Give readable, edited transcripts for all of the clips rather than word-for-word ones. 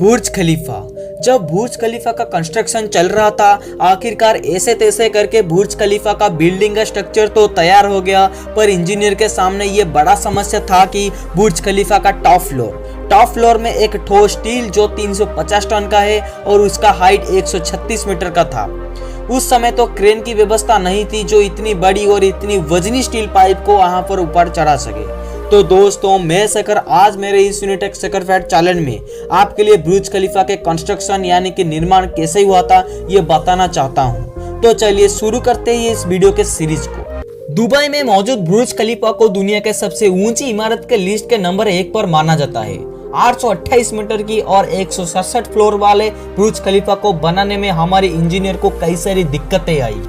बुर्ज खलीफा। जब बुर्ज खलीफा का कंस्ट्रक्शन चल रहा था, आखिरकार ऐसे तैसे करके बुर्ज खलीफा का बिल्डिंग का स्ट्रक्चर तो तैयार हो गया, पर इंजीनियर के सामने ये बड़ा समस्या था कि बुर्ज खलीफा का टॉप फ्लोर में एक ठोस स्टील जो 350 टन का है और उसका हाइट 136 मीटर का था। उस समय तो क्रेन की व्यवस्था नहीं थी जो इतनी बड़ी और इतनी वजनी स्टील पाइप को वहां पर ऊपर चढ़ा सके। तो दोस्तों, मैं शेखर आज मेरे इस यूनिटेक शेखर फैक्ट चैनल में आपके लिए बुर्ज खलीफा के कंस्ट्रक्शन यानी कि निर्माण कैसे हुआ था ये बताना चाहता हूँ। तो चलिए शुरू करते हैं इस वीडियो के सीरीज को। दुबई में मौजूद बुर्ज खलीफा को दुनिया के सबसे ऊंची इमारत के लिस्ट के नंबर 1 पर माना जाता है। 828 मीटर की और 167 फ्लोर वाले बुर्ज खलीफा को बनाने में हमारे इंजीनियर को कई सारी दिक्कतें आई,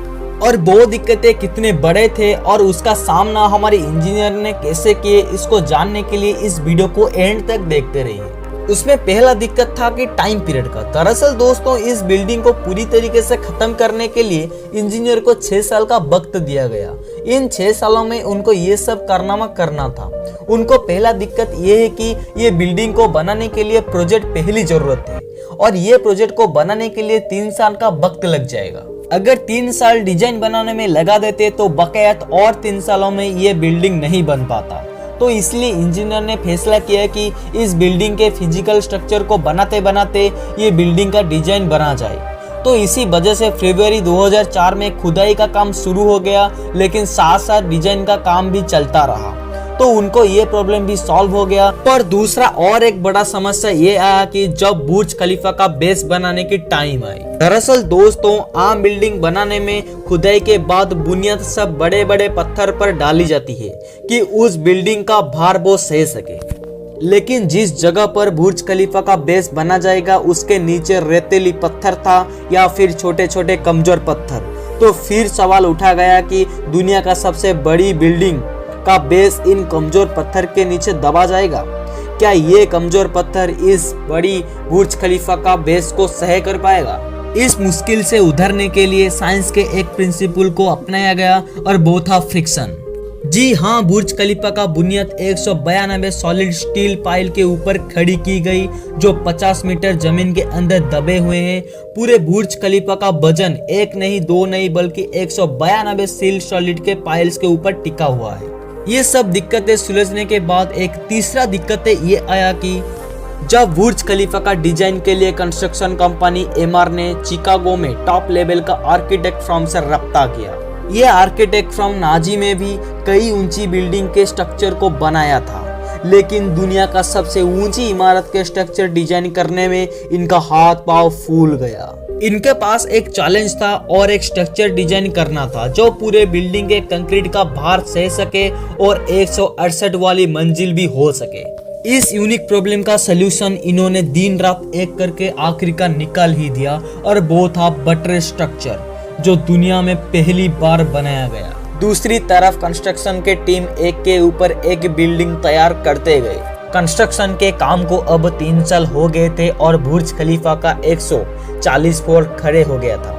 और वो दिक्कतें कितने बड़े थे और उसका सामना हमारे इंजीनियर ने कैसे किए, इसको जानने के लिए इस वीडियो को एंड तक देखते रहिए। उसमें पहला दिक्कत था कि टाइम पीरियड का। दरअसल दोस्तों, इस बिल्डिंग को पूरी तरीके से खत्म करने के लिए इंजीनियर को 6 साल का वक्त दिया गया। इन 6 सालों में उनको ये सब कारनामा करना था। उनको पहला दिक्कत ये है कि ये बिल्डिंग को बनाने के लिए प्रोजेक्ट पहली जरूरत है, और ये प्रोजेक्ट को बनाने के लिए 3 साल का वक्त लग जाएगा। अगर 3 साल डिजाइन बनाने में लगा देते तो बकायत और 3 सालों में ये बिल्डिंग नहीं बन पाता। तो इसलिए इंजीनियर ने फैसला किया कि इस बिल्डिंग के फिजिकल स्ट्रक्चर को बनाते बनाते ये बिल्डिंग का डिजाइन बना जाए। तो इसी वजह से फरवरी 2004 में खुदाई का काम शुरू हो गया, लेकिन साथ साथ डिजाइन का काम भी चलता रहा। तो उनको ये प्रॉब्लम भी सॉल्व हो गया। पर दूसरा और एक बड़ा समस्या ये आया कि जब बुर्ज खलीफा का बेस बनाने की टाइम आई। दरअसल दोस्तों, आम बिल्डिंग बनाने में खुदाई के बाद बुनियाद सब बड़े बड़े पत्थर पर डाली जाती है कि उस बिल्डिंग का भार वो सह सके। लेकिन जिस जगह पर बुर्ज खलीफा का बेस बना जाएगा उसके नीचे रेतीली पत्थर था या फिर छोटे छोटे कमजोर पत्थर। तो फिर सवाल उठा गया कि दुनिया का सबसे बड़ी बिल्डिंग का बेस इन कमजोर पत्थर के नीचे दबा जाएगा? क्या ये कमजोर पत्थर इस बड़ी बुर्ज खलीफा का बेस को सह कर पाएगा? इस मुश्किल से उधरने के लिए साइंस के एक प्रिंसिपल को अपनाया गया, और वो था फ्रिक्शन। जी हाँ, बुर्ज खलीफा का बुनियाद 192 सॉलिड स्टील पाइल के ऊपर खड़ी की गई जो 50 मीटर जमीन के अंदर दबे हुए हैं। पूरे बुर्ज खलीफा का वजन 1 नहीं 2 नहीं बल्कि 192 स्टील सॉलिड के पाइल्स के ऊपर टिका हुआ है। ये सब दिक्कतें सुलझने के बाद एक तीसरा दिक्कत ये आया कि जब बुर्ज खलीफा का डिजाइन के लिए कंस्ट्रक्शन कंपनी एमआर ने चिकागो में टॉप लेवल का आर्किटेक्ट फर्म से रब्ता किया। ये आर्किटेक्ट फर्म नाजी में भी कई ऊंची बिल्डिंग के स्ट्रक्चर को बनाया था, लेकिन दुनिया का सबसे ऊंची इमारत के स्ट्रक्चर डिजाइन करने में इनका हाथ पांव फूल गया। इनके पास एक चैलेंज था और एक स्ट्रक्चर डिजाइन करना था जो पूरे बिल्डिंग के कंक्रीट का भार सह सके और 168 वाली मंजिल भी हो सके। इस यूनिक प्रॉब्लम का सलूशन इन्होंने दिन रात एक करके आखिरकार निकाल ही दिया, और वो था बटर स्ट्रक्चर जो दुनिया में पहली बार बनाया गया। दूसरी तरफ कंस्ट्रक्शन के टीम एक के ऊपर एक बिल्डिंग तैयार करते गए। कंस्ट्रक्शन के काम को अब 3 साल हो गए थे और बुर्ज खलीफा का 140 फ्लोर खड़े हो गया था।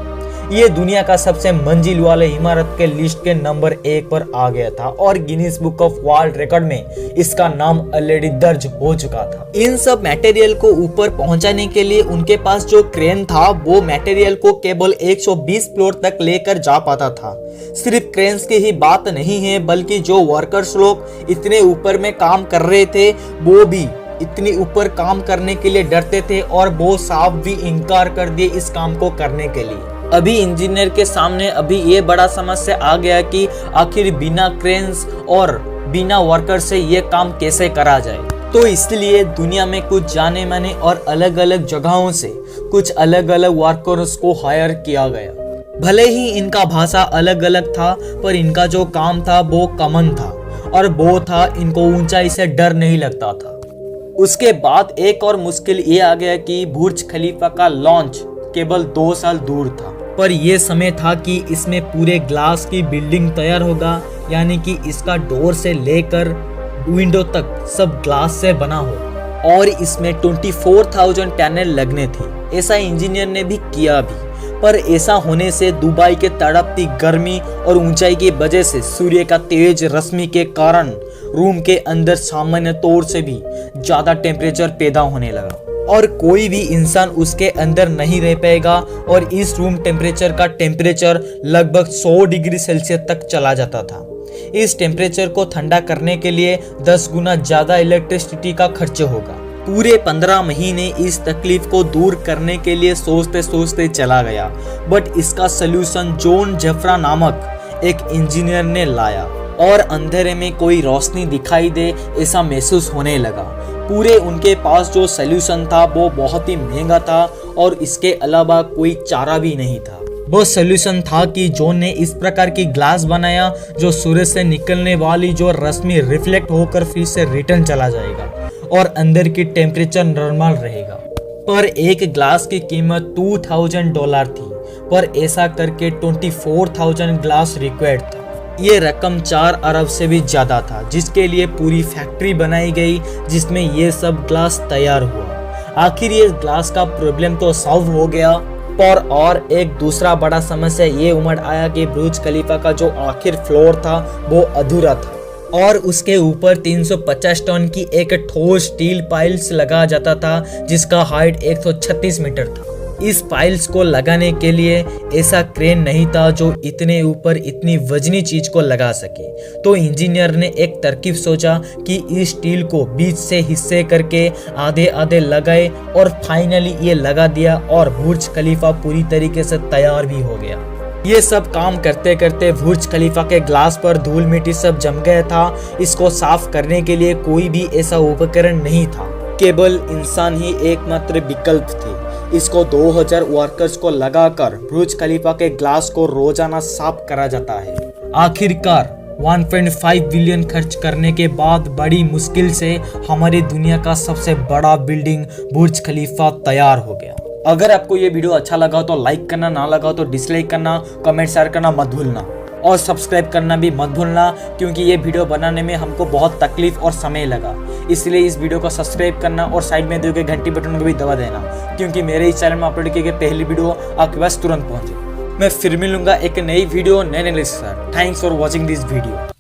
ये दुनिया का सबसे मंजिल वाले इमारत के लिस्ट के नंबर 1 पर आ गया था, और Guinness book of world record में इसका नाम ऑलरेडी दर्ज हो चुका था। इन सब मटेरियल को ऊपर पहुंचाने के लिए उनके पास जो क्रेन था वो मटेरियल को केवल 120 फ्लोर तक लेकर जा पाता था। सिर्फ क्रेन्स की ही बात नहीं है, बल्कि जो वर्कर्स लोग इतने ऊपर में काम कर रहे थे वो भी इतनी ऊपर काम करने के लिए डरते थे, और वो साफ भी इनकार कर दिए इस काम को करने के लिए। अभी इंजीनियर के सामने अभी ये बड़ा समस्या आ गया कि आखिर बिना क्रेन्स और बिना वर्कर से ये काम कैसे करा जाए। तो इसलिए दुनिया में कुछ जाने माने और अलग अलग जगहों से कुछ अलग अलग वर्कर्स को हायर किया गया। भले ही इनका भाषा अलग अलग था, पर इनका जो काम था वो कॉमन था, और वो था इनको ऊंचाई से डर नहीं लगता था। उसके बाद एक और मुश्किल ये आ गया कि बुर्ज खलीफा का लॉन्च केवल 2 साल दूर था, पर यह समय था कि इसमें पूरे ग्लास की बिल्डिंग तैयार होगा, यानी कि इसका डोर से लेकर विंडो तक सब ग्लास से बना हो, और इसमें 24,000 पैनल लगने थे। ऐसा इंजीनियर ने भी किया भी, पर ऐसा होने से दुबई के तड़पती गर्मी और ऊंचाई की वजह से सूर्य का तेज रश्मि के कारण रूम के अंदर सामान्य तौर से भी ज्यादा टेम्परेचर पैदा होने लगा। और कोई भी इंसान उसके अंदर नहीं रह पाएगा और इस रूम टेम्परेचर का टेम्परेचर लगभग 100 डिग्री सेल्सियस तक चला जाता था। इस टेम्परेचर को ठंडा करने के लिए 10 गुना ज़्यादा इलेक्ट्रिसिटी का खर्च होगा। पूरे 15 महीने इस तकलीफ को दूर करने के लिए सोचते सोचते चला गया, बट इसका सलूशन जॉन जेफ्रा नामक एक इंजीनियर ने लाया और अंधेरे में कोई रोशनी दिखाई दे ऐसा महसूस होने लगा। पूरे उनके पास जो सलूशन था वो बहुत ही महंगा था और इसके अलावा कोई चारा भी नहीं था। वो सलूशन था कि जॉन ने इस प्रकार की ग्लास बनाया जो सूरज से निकलने वाली जो रोशनी रिफ्लेक्ट होकर फिर से रिटर्न चला जाएगा और अंदर की टेम्परेचर नॉर्मल रहेगा। पर एक ग्लास की कीमत $2000 थी, पर ऐसा करके 24,000 ग्लास रिक्वायर्ड था। ये रकम 4 अरब से भी ज़्यादा था, जिसके लिए पूरी फैक्ट्री बनाई गई जिसमें ये सब ग्लास तैयार हुआ। आखिर ये ग्लास का प्रॉब्लम तो सॉल्व हो गया, पर और एक दूसरा बड़ा समस्या ये उमड़ आया कि बुर्ज खलीफा का जो आखिर फ्लोर था वो अधूरा था और उसके ऊपर 350 टन की एक ठोस स्टील पाइल्स लगा जाता था जिसका हाइट 136 मीटर था। इस पाइल्स को लगाने के लिए ऐसा क्रेन नहीं था जो इतने ऊपर इतनी वजनी चीज को लगा सके। तो इंजीनियर ने एक तरकीब सोचा कि इस स्टील को बीच से हिस्से करके आधे आधे लगाए और फाइनली ये लगा दिया और बुर्ज खलीफा पूरी तरीके से तैयार भी हो गया। ये सब काम करते करते बुर्ज खलीफा के ग्लास पर धूल मिट्टी सब जम गया था। इसको साफ करने के लिए कोई भी ऐसा उपकरण नहीं था, केवल इंसान ही एकमात्र विकल्प थे। इसको 2000 वर्कर्स को लगाकर बुर्ज खलीफा के ग्लास को रोजाना साफ करा जाता है। आखिरकार 1.5 बिलियन खर्च करने के बाद बड़ी मुश्किल से हमारी दुनिया का सबसे बड़ा बिल्डिंग बुर्ज खलीफा तैयार हो गया। अगर आपको ये वीडियो अच्छा लगा हो तो लाइक करना, ना लगा हो तो डिसलाइक करना, कमेंट शेयर करना मत भूलना और सब्सक्राइब करना भी मत भूलना, क्योंकि ये वीडियो बनाने में हमको बहुत तकलीफ और समय लगा। इसलिए इस वीडियो को सब्सक्राइब करना और साइड में दिए गए घंटी बटन को भी दबा देना, क्योंकि मेरे इस चैनल में अपलोड की गई पहली वीडियो आपके पास तुरंत पहुंचे। मैं फिर मिलूंगा एक नई वीडियो नए के साथ। Thanks for watching this video.